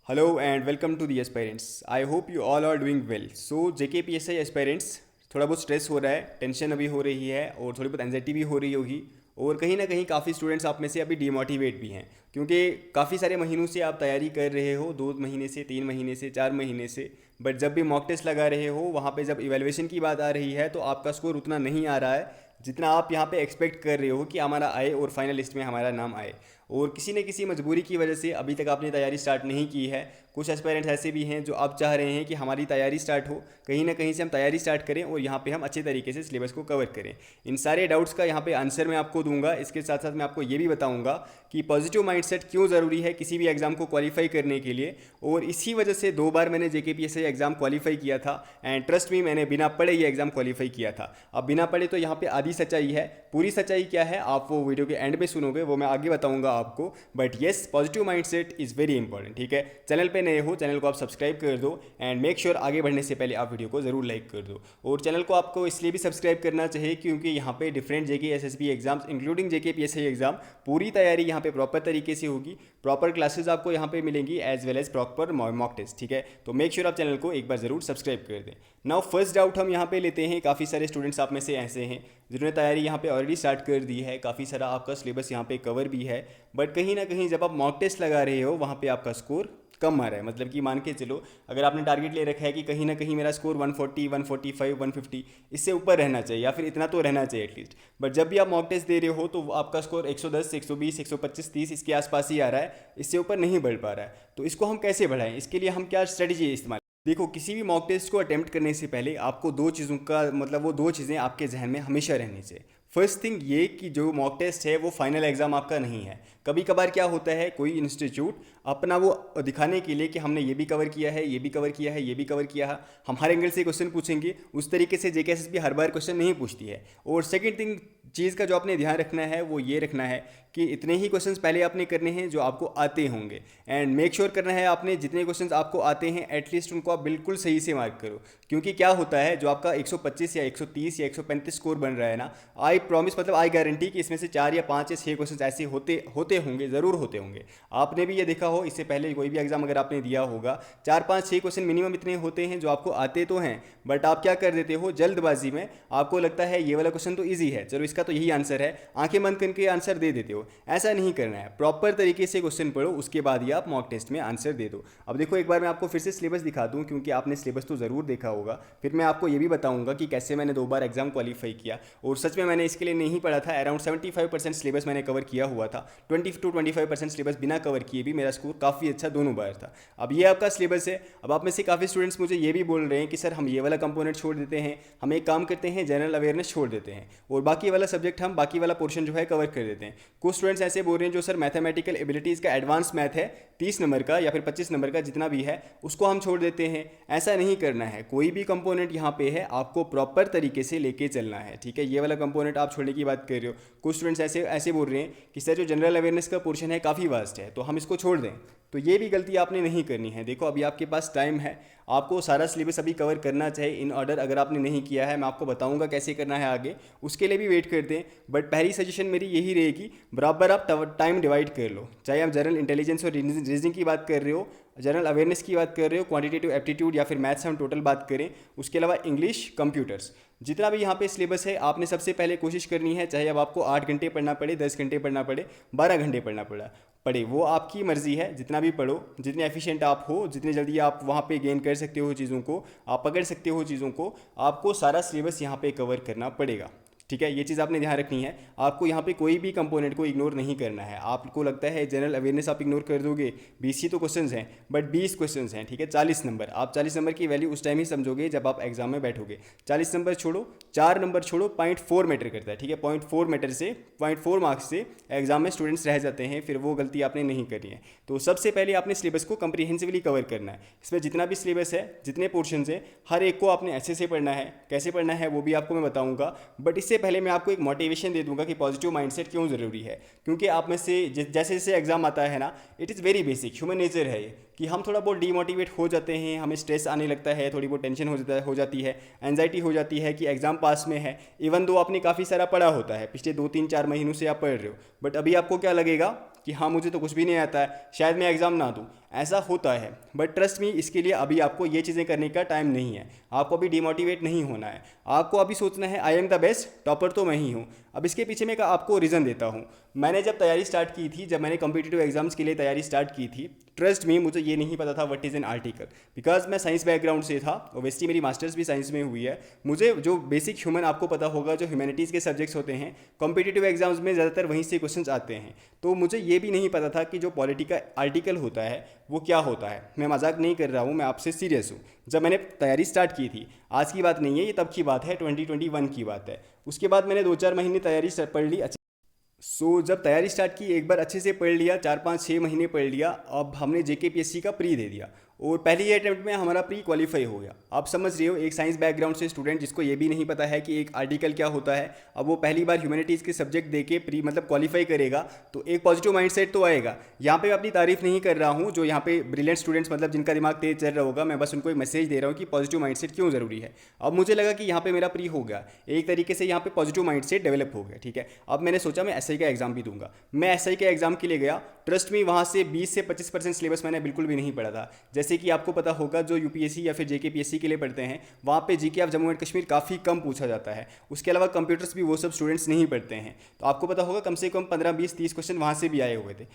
Hello and welcome to the aspirants. I hope you all are doing well. So JKPSI aspirants, थोड़ा बहुत stress हो रहा है, tension अभी हो रही है और थोड़ी बहुत एंजाइटी भी हो रही होगी और कहीं ना कहीं काफ़ी स्टूडेंट्स आप में से अभी डिमोटिवेट भी हैं क्योंकि काफ़ी सारे महीनों से आप तैयारी कर रहे हो, 2 महीने से, 3 महीने से, 4 महीने से। बट जब भी मॉक टेस्ट लगा रहे हो वहाँ पे जब इवेलुएशन की बात आ रही है तो आपका स्कोर उतना नहीं आ रहा है जितना आप यहाँ पे एक्सपेक्ट कर रहे हो कि हमारा आए और फाइनल लिस्ट में हमारा नाम आए। और किसी न किसी मजबूरी की वजह से अभी तक आपने तैयारी स्टार्ट नहीं की है। कुछ एस्पायरेंट्स ऐसे भी हैं जो अब चाह रहे हैं कि हमारी तैयारी स्टार्ट हो, कहीं ना कहीं से हम तैयारी स्टार्ट करें और यहाँ पे हम अच्छे तरीके से सिलेबस को कवर करें। इन सारे डाउट्स का यहाँ पे आंसर मैं आपको दूंगा। इसके साथ साथ मैं आपको ये भी बताऊंगा कि पॉजिटिव माइंडसेट क्यों ज़रूरी है किसी भी एग्ज़ाम को क्वालिफाई करने के लिए। और इसी वजह से 2 बार मैंने JKPSI एग्ज़ाम क्वालिफाई किया था एंड ट्रस्ट मी, मैंने बिना पढ़े ये एग्ज़ाम क्वालिफाई किया था। अब बिना पढ़े तो यहाँ पे आधी सच्चाई है, पूरी सच्चाई क्या है आप वो वीडियो के एंड में सुनोगे, वो मैं आगे बताऊंगा आपको। But yes, positive mindset is very important. ठीक है, चैनल पे नए हो, चैनल को आप सब्सक्राइब कर दो एंड मेक श्योर आगे बढ़ने से पहले आप वीडियो को ज़रूर लाइक कर दो। और चैनल को आपको इसलिए भी सब्सक्राइब करना चाहिए क्योंकि यहाँ पे different JK SSB exams including JKPSI exam पूरी तैयारी यहाँ पे प्रॉपर तरीके से होगी। प्रॉपर क्लासेस आपको यहाँ पे मिलेंगी as well as proper mock test. ठीक है, तो मेक श्योर आप चैनल को एक बार ज़रूर सब्सक्राइब कर दें। नाउ फर्स्ट डाउट हम यहाँ पे लेते हैं। काफ़ी सारे स्टूडेंट्स आप में से ऐसे हैं जिन्होंने तैयारी यहाँ पे ऑलरेडी स्टार्ट कर दी है, काफ़ी सारा आपका सिलेबस यहाँ पे कवर भी है, बट कहीं ना कहीं जब आप मॉक टेस्ट लगा रहे हो वहाँ पे आपका स्कोर कम आ रहा है। मतलब कि मान के चलो, अगर आपने टारगेट ले रखा है कि कहीं ना कहीं मेरा स्कोर 140, 145, 150 इससे ऊपर रहना चाहिए या फिर इतना तो रहना चाहिए एटलीस्ट, बट जब भी आप मॉक टेस्ट दे रहे हो तो आपका स्कोर 110, 120, 125, 30 इसके आसपास ही आ रहा है, इससे ऊपर नहीं बढ़ पा रहा है। तो इसको हम कैसे बढ़ाएं, इसके लिए हम क्या स्ट्रेटजी इस्तेमाल। देखो, किसी भी मॉक टेस्ट को अटेम्प्ट करने से पहले आपको दो चीज़ों का मतलब वो दो चीज़ें आपके जहन में हमेशा रहनी चाहिए। फर्स्ट थिंग ये कि जो मॉक टेस्ट है वो फाइनल एग्जाम आपका नहीं है। कभी कभार क्या होता है, कोई इंस्टीट्यूट अपना वो दिखाने के लिए कि हमने ये भी कवर किया है, ये भी कवर किया है, ये भी कवर किया है, हमारे एंगल से क्वेश्चन पूछेंगे, उस तरीके से JKSSB हर बार क्वेश्चन नहीं पूछती है। और सेकंड थिंग, चीज़ का जो आपने ध्यान रखना है वो ये रखना है कि इतने ही क्वेश्चंस पहले आपने करने हैं जो आपको आते होंगे एंड मेक श्योर करना है आपने जितने क्वेश्चंस आपको आते हैं एटलीस्ट उनको आप बिल्कुल सही से मार्क करो। क्योंकि क्या होता है, जो आपका 125 या 130 या 135 स्कोर बन रहा है ना, आई प्रॉमिस मतलब आई गारंटी कि इसमें से 4 या 5 या 6 क्वेश्चन ऐसे होते होते होंगे, ज़रूर होते होंगे। आपने भी ये देखा हो, इससे पहले कोई भी एग्जाम अगर आपने दिया होगा, 4 5 6 क्वेश्चन मिनिमम इतने होते हैं जो आपको आते तो हैं, बट आप क्या कर देते हो जल्दबाजी में, आपको लगता है ये वाला क्वेश्चन तो ईजी है, चलो इसका तो यही आंसर है, आंखें बंद करके आंसर दे देते हो। ऐसा नहीं करना है, प्रॉपर तरीके से क्वेश्चन पढ़ो, उसके बाद ही आप मॉक टेस्ट में आंसर दे दो। अब देखो, एक बार मैं आपको फिर से सिलेबस दिखा दूं क्योंकि आपने सिलेबस तो ज़रूर देखा होगा, फिर मैं आपको ये भी बताऊंगा कि कैसे मैंने 2 बार एग्जाम क्वालिफाई किया। और सच में मैंने इसके लिए नहीं पढ़ा था, अराउंड 75% सिलेबस मैंने कवर किया हुआ था, 20 to 25% सिलेबस बिना कवर किए भी मेरा स्कोर काफ़ी अच्छा दोनों बार था। अब ये आपका सिलेबस है। अब आप में से काफ़ी स्टूडेंट्स मुझे ये भी बोल रहे हैं कि सर हम ये वाला कंपोनेंट छोड़ देते हैं, हम एक काम करते हैं जनरल अवेयरनेस छोड़ देते हैं और बाकी वाला सब्जेक्ट हम बाकी वाला पोर्शन जो है कवर कर देते हैं। कुछ स्टूडेंट्स ऐसे बोल रहे हैं जो सर मैथमेटिकल एबिलिटीज़ का एडवांस मैथ है 30 नंबर का या फिर 25 नंबर का जितना भी है उसको हम छोड़ देते हैं। ऐसा नहीं करना है, कोई भी कंपोनेंट यहाँ पे है आपको प्रॉपर तरीके से लेके चलना है। ठीक है, ये वाला कंपोनेंट आप छोड़ने की बात कर रहे हो। कुछ स्टूडेंट्स ऐसे ऐसे बोल रहे हैं कि सर जो जनरल अवेयरनेस का पोर्शन है काफ़ी वास्ट है तो हम इसको छोड़ दें, तो ये भी गलती आपने नहीं करनी है। देखो, अभी आपके पास टाइम है, आपको सारा सिलेबस अभी कवर करना चाहिए इन ऑर्डर। अगर आपने नहीं किया है, मैं आपको बताऊंगा कैसे करना है आगे, उसके लिए भी वेट करते हैं। बट पहली सजेशन मेरी यही रहेगी, बराबर आप टाइम डिवाइड कर लो। चाहे आप जनरल इंटेलिजेंस और रीजनिंग की बात कर रहे हो, जनरल अवेयरनेस की बात कर रहे हो, क्वांटिटेटिव एप्टीट्यूड या फिर मैथ्स हम टोटल बात करें, उसके अलावा इंग्लिश, कंप्यूटर्स, जितना भी यहाँ पे सिलेबस है आपने सबसे पहले कोशिश करनी है, चाहे अब आपको 8 घंटे पढ़ना पड़े, 10 घंटे पढ़ना पड़े, 12 घंटे पढ़ना पड़े, वो आपकी मर्जी है। जितना भी पढ़ो, जितने एफिशिएंट आप हो, जितनी जल्दी आप वहाँ पे गेन कर सकते हो चीज़ों को, आप पकड़ सकते हो चीज़ों को, आपको सारा सिलेबस यहाँ पे कवर करना पड़ेगा। ठीक है, ये चीज़ आपने ध्यान रखनी है। आपको यहाँ पे कोई भी कंपोनेंट को इग्नोर नहीं करना है। आपको लगता है जनरल अवेयरनेस आप इग्नोर कर दोगे, 20 ही तो क्वेश्चंस हैं, बट 20 क्वेश्चंस हैं। ठीक है, 40 नंबर, आप 40 नंबर की वैल्यू उस टाइम ही समझोगे जब आप एग्जाम में बैठोगे। 40 नंबर छोड़ो, 4 नंबर छोड़ो, 0.4 मैटर करता है। ठीक है, 0.4 मैटर से 0.4 मार्क्स से एग्जाम में स्टूडेंट्स रह जाते हैं, फिर वो गलती आपने नहीं करनी है। तो सबसे पहले आपने सिलेबस को कंप्रीहेंसिवली कवर करना है। इसमें जितना भी सिलेबस है, जितने पोर्शन है, हर एक को आपने अच्छे से पढ़ना है। कैसे पढ़ना है वो भी आपको मैं बताऊंगा, बट इससे पहले मैं आपको एक मोटिवेशन दे दूंगा कि पॉजिटिव माइंडसेट क्यों ज़रूरी है। क्योंकि आप में से जैसे जैसे एग्जाम आता है ना, it is very basic, human nature है ये कि हम थोड़ा बहुत डीमोटिवेट हो जाते हैं, हमें स्ट्रेस आने लगता है, थोड़ी बहुत टेंशन हो जाती है, एंजाइटी हो जाती है कि एग्जाम पास में है। इवन दो आपने काफ़ी सारा पढ़ा होता है, पिछले 2 3 4 महीनों से आप पढ़ रहे हो, बट अभी आपको क्या लगेगा कि हाँ मुझे तो कुछ भी नहीं आता है, शायद मैं एग्ज़ाम ना दूँ। ऐसा होता है, बट ट्रस्ट मी, इसके लिए अभी आपको ये चीज़ें करने का टाइम नहीं है। आपको अभी डिमोटिवेट नहीं होना है। आपको अभी सोचना है I am the best, topper तो मैं ही हूँ। अब इसके पीछे मैं आपको रीज़न देता हूँ। मैंने जब तैयारी स्टार्ट की थी, जब मैंने कॉम्पिटिटिव एग्जाम्स के लिए तैयारी स्टार्ट की थी, ट्रस्ट मी, मुझे ये नहीं पता था what is an article, because मैं साइंस बैकग्राउंड से था। ओवेस्टली मेरी मास्टर्स भी साइंस में हुई है। मुझे जो बेसिक ह्यूमन, आपको पता होगा, जो ह्यूमैनिटीज़ के सब्जेक्ट्स होते हैं, कॉम्पिटिटिव एग्जाम्स में ज़्यादातर वहीं से क्वेश्चंस आते हैं। तो मुझे ये भी नहीं पता था कि जो पॉलिटिकल आर्टिकल होता है वो क्या होता है। मैं मजाक नहीं कर रहा हूँ, मैं आपसे सीरियस हूँ। जब मैंने तैयारी स्टार्ट की थी, आज की बात नहीं है, ये तब की बात है, 2021 की बात है। उसके बाद मैंने 2-4 महीने तैयारी पढ़ ली। जब तैयारी स्टार्ट की, एक बार अच्छे से पढ़ लिया, 4-5-6 महीने पढ़ लिया। अब हमने JKPSC का प्री दे दिया और पहले ही अटेम्प्ट में हमारा प्री क्वालिफाई हो गया। आप समझ रहे हो, एक साइंस बैकग्राउंड से स्टूडेंट जिसको ये भी नहीं पता है कि एक आर्टिकल क्या होता है, अब वो पहली बार ह्यूमैनिटीज़ के सब्जेक्ट दे के प्री मतलब क्वालिफाई करेगा, तो एक पॉजिटिव माइंडसेट तो आएगा। यहाँ पे मैं अपनी तारीफ नहीं कर रहा हूँ, जो यहाँ पे ब्रिलियंट स्टूडेंट्स मतलब जिनका दिमाग तेज चल रहा होगा, मैं बस उनको एक मैसेज दे रहा हूँ कि पॉजिटिव माइंडसेट क्यों ज़रूरी है। अब मुझे लगा कि यहाँ पे मेरा प्री हो गया, एक तरीके से यहाँ पे पॉजिटिव माइंडसेट डेवलप हो गया, ठीक है। अब मैंने सोचा मैं SI का एग्जाम भी दूंगा। मैं SI के एग्जाम के लिए गया। ट्रस्ट मी, वहाँ से 20 से 25% सिलेबस मैंने बिल्कुल भी नहीं पढ़ा था। जैसे कि आपको पता होगा, जो UPSC या फिर JKPSC के लिए पढ़ते हैं, वहाँ पे GK of Jammu and Kashmir काफ़ी कम पूछा जाता है। उसके अलावा कंप्यूटर्स भी वो सब स्टूडेंट्स नहीं पढ़ते हैं। तो आपको पता होगा, कम से कम 15-20-30 क्वेश्चन वहाँ से भी आए हुए थे।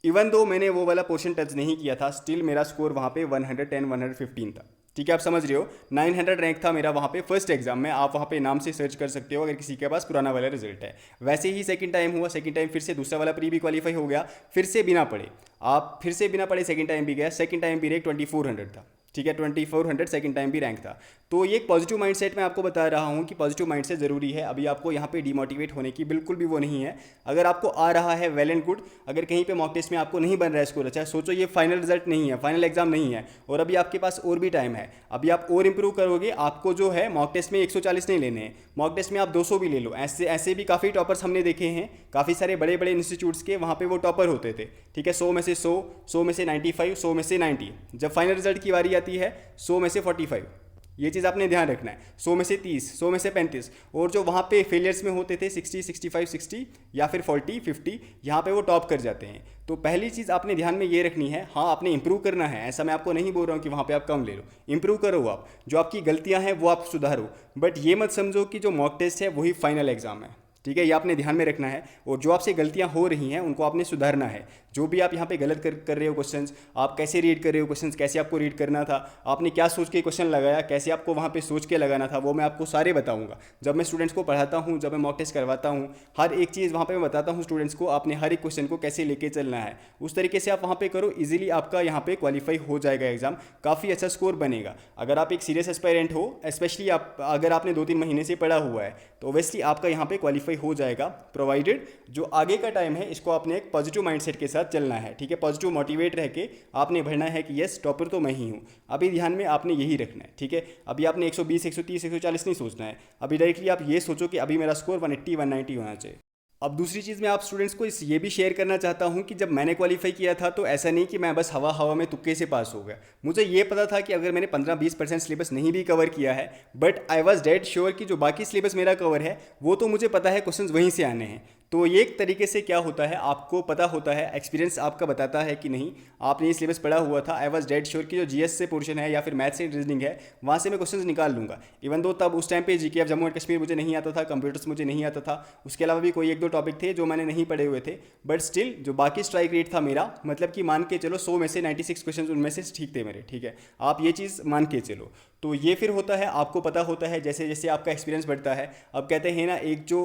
इवन दो मैंने वो वाला पोर्शन टच नहीं किया था, स्टिल मेरा स्कोर वहाँ पे 110-115 था, ठीक है। आप समझ रहे हो, 900 रैंक था मेरा वहाँ पे फर्स्ट एग्जाम में। आप वहाँ पे नाम से सर्च कर सकते हो अगर किसी के पास पुराना वाला रिजल्ट है। वैसे ही सेकंड टाइम हुआ, सेकंड टाइम फिर से दूसरा वाला प्री भी क्वालिफाई हो गया, फिर से बिना पढ़े। आप फिर से बिना पढ़े सेकंड टाइम भी गया, सेकंड टाइम भी रैंक 2400 था, ठीक है। 2400 सेकंड टाइम भी रैंक था। तो ये एक पॉजिटिव माइंडसेट मैं आपको बता रहा हूँ कि पॉजिटिव माइंडसेट ज़रूरी है। अभी आपको यहाँ पे डिमोटिवेट होने की बिल्कुल भी वो नहीं है। अगर आपको आ रहा है, वेल एंड गुड। अगर कहीं पे मॉक टेस्ट में आपको नहीं बन रहा है स्कोर अच्छा, सोचो ये फाइनल रिजल्ट नहीं है, फाइनल एग्जाम नहीं है, और अभी आपके पास और भी टाइम है। अभी आप और इंप्रूव करोगे। आपको जो है मॉक टेस्ट में 140 नहीं लेने हैं, मॉक टेस्ट में आप 200 भी ले लो। ऐसे ऐसे भी काफ़ी टॉपर्स हमने देखे हैं, काफ़ी सारे बड़े बड़े इंस्टीट्यूट्स के, वहाँ पे वो टॉपर होते थे, ठीक है। 100 में से 100 में से 95, 100 में से 90। जब फाइनल रिजल्ट की बारी आती है, 100 में से 45। ये चीज़ आपने ध्यान रखना है। 100 में से 30, 100 में से 35। और जो वहाँ पे फेलियर्स में होते थे 60, 65, 60 या फिर 40, 50, यहाँ पे वो टॉप कर जाते हैं। तो पहली चीज़ आपने ध्यान में ये रखनी है, हाँ आपने इंप्रूव करना है। ऐसा मैं आपको नहीं बोल रहा हूँ कि वहाँ पे आप कम ले लो, इंप्रूव करो। आप जो आपकी गलतियाँ हैं वो आप सुधारो, बट ये मत समझो कि जो मॉक टेस्ट है वही फाइनल एग्जाम है, ठीक है। ये आपने ध्यान में रखना है। और जो आपसे गलतियां हो रही हैं उनको आपने सुधारना है। जो भी आप यहाँ पे गलत कर रहे हो क्वेश्चंस, आप कैसे रीड कर रहे हो क्वेश्चंस, कैसे आपको रीड करना था, आपने क्या सोच के क्वेश्चन लगाया, कैसे आपको वहाँ पे सोच के लगाना था, वो मैं आपको सारे बताऊँगा। जब मैं स्टूडेंट्स को पढ़ाता हूँ, जब मैं मॉक टेस्ट करवाता हूँ, हर एक चीज़ वहाँ पर मैं बताता हूँ स्टूडेंट्स को, आपने हर एक क्वेश्चन को कैसे लेके चलना है। उस तरीके से आप वहाँ पर करो, ईजिली आपका यहाँ पे क्वालिफाई हो जाएगा एग्जाम, काफ़ी अच्छा स्कोर बनेगा। अगर आप एक सीरियस एस्पायरेंट हो, स्पेशली आप अगर आपने 2-3 महीने से पढ़ा हुआ है, तो ऑब्वियसली आपका यहाँ पे क्वालिफाई हो जाएगा, प्रोवाइडेड जो आगे का टाइम है इसको आपने एक पॉजिटिव माइंडसेट के साथ चलना है, ठीक है। पॉजिटिव मोटिवेट रह के आपने बढ़ना है कि यस टॉपर तो मैं ही हूँ। अभी ध्यान में आपने यही रखना है, ठीक है। अभी आपने 120, 130, 140 नहीं सोचना है। अभी डायरेक्टली आप ये सोचो कि अभी मेरा स्कोर 180, 190 होना चाहिए। अब दूसरी चीज़ मैं आप स्टूडेंट्स को ये भी शेयर करना चाहता हूँ कि जब मैंने क्वालिफाई किया था तो ऐसा नहीं कि मैं बस हवा हवा में तुक्के से पास हो गया। मुझे ये पता था कि अगर मैंने 15-20% सिलेबस नहीं भी कवर किया है, but I was dead sure कि जो बाकी सिलेबस मेरा कवर है वो तो मुझे पता है क्वेश्चंस वहीं से आने हैं। तो ये एक तरीके से क्या होता है, आपको पता होता है, एक्सपीरियंस आपका बताता है कि नहीं आपने ये सिलेबस पढ़ा हुआ था। आई वॉज डेड श्योर कि जो GS से पोर्शन है या फिर मैथ्स एंड रीजनिंग है वहाँ से मैं क्वेश्चंस निकाल लूँगा। इवन दो तब उस टाइम पे GK of Jammu and Kashmir मुझे नहीं आता था, कंप्यूटर्स मुझे नहीं आता था, उसके अलावा भी कोई 1-2 टॉपिक थे जो मैंने नहीं पढ़े हुए थे, बट स्टिल जो बाकी स्ट्राइक रेट था मेरा, मतलब कि मान के चलो 100 में से 96 क्वेश्चन उनमें से ठीक थे मेरे, ठीक है। आप ये चीज़ मान के चलो। तो ये फिर होता है, आपको पता होता है जैसे जैसे आपका एक्सपीरियंस बढ़ता है। अब कहते हैं ना, एक जो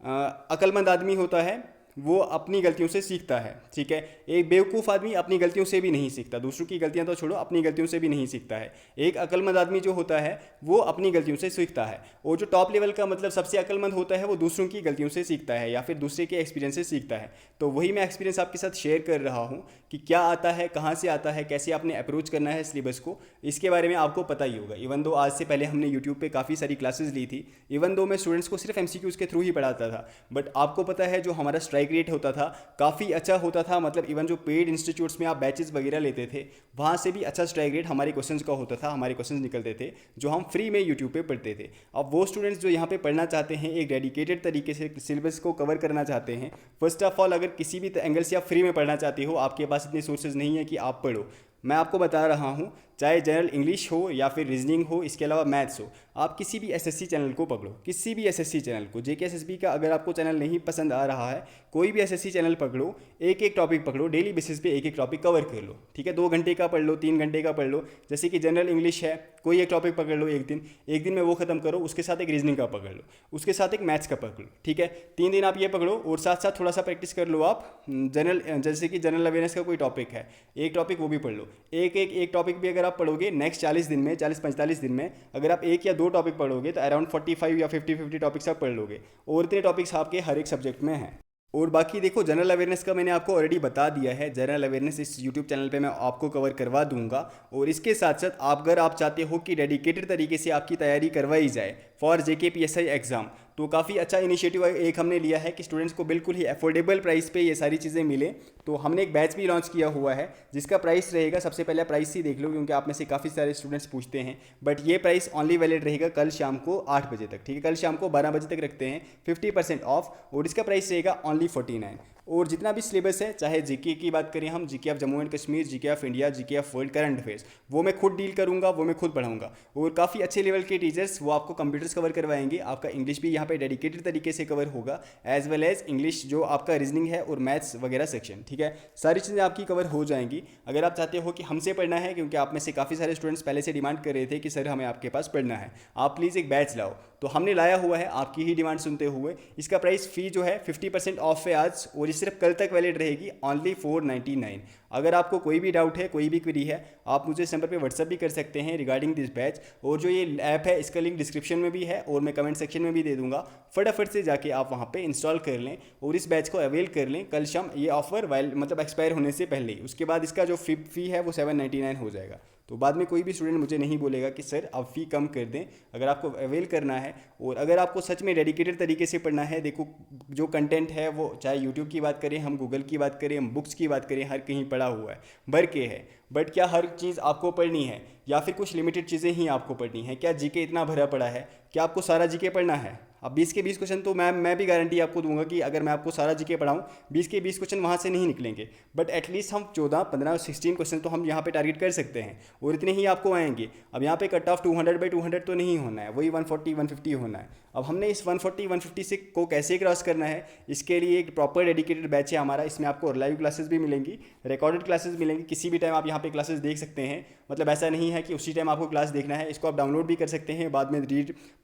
अक्लमंद आदमी होता है वो अपनी गलतियों से सीखता है, ठीक है। एक बेवकूफ़ आदमी अपनी गलतियों से भी नहीं सीखता, दूसरों की गलतियां तो छोड़ो, अपनी गलतियों से भी नहीं सीखता है। एक अक्लमंद आदमी जो होता है वो अपनी गलतियों से सीखता है, और जो टॉप लेवल का मतलब सबसे अक्लमंद होता है वो दूसरों की गलतियों से सीखता है या फिर दूसरे के एक्सपीरियंस से सीखता है। तो वही मैं एक्सपीरियंस आपके साथ शेयर कर रहा हूँ कि क्या आता है, कहाँ से आता है, कैसे आपने अप्रोच करना है सिलेबस को, इसके बारे में आपको पता ही होगा। इवन दो आज से पहले हमने यूट्यूब पे काफ़ी सारी क्लासेस ली थी, इवन दो मैं स्टूडेंट्स को सिर्फ MCQs के थ्रू ही पढ़ाता था, बट आपको पता है जो हमारा स्ट्राइक रेट होता था काफ़ी अच्छा होता था। मतलब इवन जो पेड इंस्टीट्यूट्स में आप बैचेस वगैरह लेते थे वहाँ से भी अच्छा स्ट्राइक रेट हमारे क्वेश्चंस का होता था, हमारे क्वेश्चंस निकलते थे जो हम फ्री में यूट्यूब पे पढ़ते थे। अब वो स्टूडेंट्स जो यहाँ पे पढ़ना चाहते हैं, एक डेडिकेटेड तरीके से सिलेबस को कवर करना चाहते हैं, फर्स्ट ऑफ ऑल अगर किसी भी एंगल से आप फ्री में पढ़ना चाहते हो, आपके पास इतने सोर्सेज नहीं है कि आप पढ़ो, मैं आपको बता रहा हूँ, चाहे जनरल इंग्लिश हो या फिर रीजनिंग हो, इसके अलावा मैथ्स हो, आप किसी भी एसएससी चैनल को पकड़ो, किसी भी एसएससी चैनल को, जेके एसएसबी का अगर आपको चैनल नहीं पसंद आ रहा है, कोई भी एसएससी चैनल पकड़ो, एक एक टॉपिक पकड़ो, डेली बेसिस पे एक एक टॉपिक कवर कर लो, ठीक है। 2 घंटे का पढ़ लो, 3 घंटे का पढ़ लो। जैसे कि जनरल इंग्लिश है, कोई एक टॉपिक पकड़ लो एक दिन में वो खत्म करो, उसके साथ एक रीजनिंग का पकड़ लो, उसके साथ एक मैथ्स का पकड़ लो, ठीक है। 3 दिन आप ये पकड़ो और साथ साथ थोड़ा सा प्रैक्टिस कर लो आप जनरल, जैसे कि जनरल अवेयरनेस का कोई टॉपिक है, एक टॉपिक वो भी पढ़ लो। एक टॉपिक भी अगर आप पढ़ोगे नेक्स्ट 40 दिन में, 40-45 दिन में अगर आप 1 या 2 टॉपिक पढ़ोगे तो अराउंड 45 या 50 टॉपिक्स आप पढ़ लोगे, और इतने टॉपिक्स आपके हर एक सब्जेक्ट में हैं। और बाकी देखो, जनरल अवेयरनेस का मैंने आपको ऑलरेडी बता दिया है, जनरल अवेयरनेस इस यूट्यूब चैनल पे मैं आपको कवर करवा दूंगा। और इसके साथ साथ अगर आप चाहते हो कि डेडिकेटेड तरीके से आपकी तैयारी करवाई जाए फॉर JKPSI एग्ज़ाम, तो काफ़ी अच्छा इनिशिएटिव एक हमने लिया है कि स्टूडेंट्स को बिल्कुल ही अफोर्डेबल प्राइस पे ये सारी चीज़ें मिले। तो हमने एक बैच भी लॉन्च किया हुआ है जिसका प्राइस रहेगा, सबसे पहले प्राइस ही देख लो क्योंकि आप में से काफ़ी सारे स्टूडेंट्स पूछते हैं, बट ये प्राइस ओनली वैलिड रहेगा कल शाम को 8 बजे तक, ठीक है। कल शाम को 12 बजे तक रखते हैं 50% ऑफ, और इसका प्राइस रहेगा ओनली 49। और जितना भी सिलेबस है, चाहे जीके की बात करें हम, GK of Jammu and Kashmir, GK of India, GK of world, current affairs, वो मैं खुद डील करूंगा, वो मैं खुद पढ़ाऊंगा। और काफ़ी अच्छे लेवल के टीचर्स वो आपको कंप्यूटर्स कवर करवाएंगे, आपका इंग्लिश भी यहाँ पे डेडिकेटेड तरीके से कवर होगा, एज वेल एज इंग्लिश जो आपका रीजनिंग है और मैथ्स वगैरह सेक्शन, ठीक है। सारी चीज़ें आपकी कवर हो जाएंगी। अगर आप चाहते हो कि हमसे पढ़ना है, क्योंकि आप में से काफ़ी सारे स्टूडेंट्स पहले से डिमांड कर रहे थे कि सर हमें आपके पास पढ़ना है, आप प्लीज़ एक बैच लाओ, तो हमने लाया हुआ है आपकी ही डिमांड सुनते हुए। इसका प्राइस फ़ी जो है 50% ऑफ है आज, और ये सिर्फ कल तक वैलिड रहेगी, ओनली 499। अगर आपको कोई भी डाउट है, कोई भी क्वेरी है, आप मुझे इस नंबर पे व्हाट्सअप भी कर सकते हैं रिगार्डिंग दिस बैच। और जो ये ऐप है इसका लिंक डिस्क्रिप्शन में भी है और मैं कमेंट सेक्शन में भी दे दूंगा, फटाफट से जाके आप वहाँ पे इंस्टॉल कर लें और इस बैच को अवेल कर लें कल शाम, ये ऑफर मतलब एक्सपायर होने से पहले ही। उसके बाद इसका जो फ़ी है वो 799 हो जाएगा। तो बाद में कोई भी स्टूडेंट मुझे नहीं बोलेगा कि सर आप फ़ी कम कर दें, अगर आपको अवेल करना है और अगर आपको सच में डेडिकेटेड तरीके से पढ़ना है। देखो, जो कंटेंट है वो चाहे यूट्यूब की बात करें, हम गूगल की बात करें, हम बुक्स की बात करें, हर कहीं पढ़ा हुआ है, भर के है। बट क्या हर चीज़ आपको पढ़नी है या फिर कुछ लिमिटेड चीज़ें ही आपको पढ़नी है? क्या जीके इतना भरा पड़ा है? क्या आपको सारा जीके पढ़ना है? अब 20 के 20 क्वेश्चन तो मैं भी गारंटी आपको दूंगा कि अगर मैं आपको सारा जीके पढ़ाऊँ, 20 के 20 क्वेश्चन वहाँ से नहीं निकलेंगे, बट एटलीस्ट हम 14, 15 और 16 क्वेश्चन तो हम यहाँ पे टारगेट कर सकते हैं, और इतने ही आपको आएंगे। अब यहाँ पे कट ऑफ 200/200 तो नहीं होना है, वही 140, 150 होना है। अब हमने इस 140, 150 से को कैसे क्रॉस करना है, इसके लिए एक प्रॉपर डेडिकेटेड बैच है हमारा। इसमें आपको लाइव क्लासेस भी मिलेंगी, रिकॉर्डेड क्लासेस मिलेंगी, किसी भी टाइम आप यहाँ पे क्लासेस देख सकते हैं। मतलब ऐसा नहीं है कि उसी टाइम आपको क्लास देखना है, इसको आप डाउनलोड भी कर सकते हैं, बाद में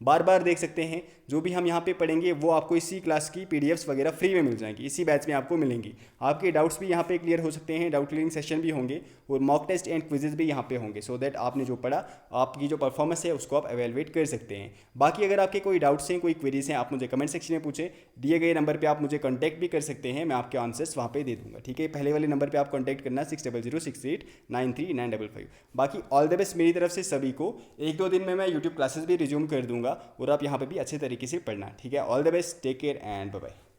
बार बार देख सकते हैं। जो भी हम यहाँ पे पढ़ेंगे वो आपको इसी क्लास की PDFs वगैरह फ्री में मिल जाएंगी, इसी बैच में आपको मिलेंगी। आपके डाउट्स भी यहाँ पे क्लियर हो सकते हैं, डाउट क्लियरिंग सेशन भी होंगे और मॉक टेस्ट एंड क्विजेज भी यहाँ पे होंगे, सो दैट आपने जो पढ़ा, आपकी जो परफॉर्मेंस है उसको आप एवेलुएट कर सकते हैं। बाकी अगर आपके कोई डाउट्स हैं, कोई क्वेरीज हैं, आप मुझे कमेंट सेक्शन में पूछें, दिए गए नंबर पर आप मुझे कॉन्टैक्ट भी कर सकते हैं, मैं आपके आंसर्स वहाँ पे दे दूँगा, ठीक है। पहले वाले नंबर पर आप कॉन्टैक्ट करना 6006893955। बाकी ऑल द बेस्ट मेरी तरफ से सभी को। 1-2 दिन में मैं यूट्यूब क्लासेस भी रिज्यूम कर दूंगा और आप यहाँ पे भी अच्छे तरीके से पढ़ना, ठीक है। All the best, take care and bye bye.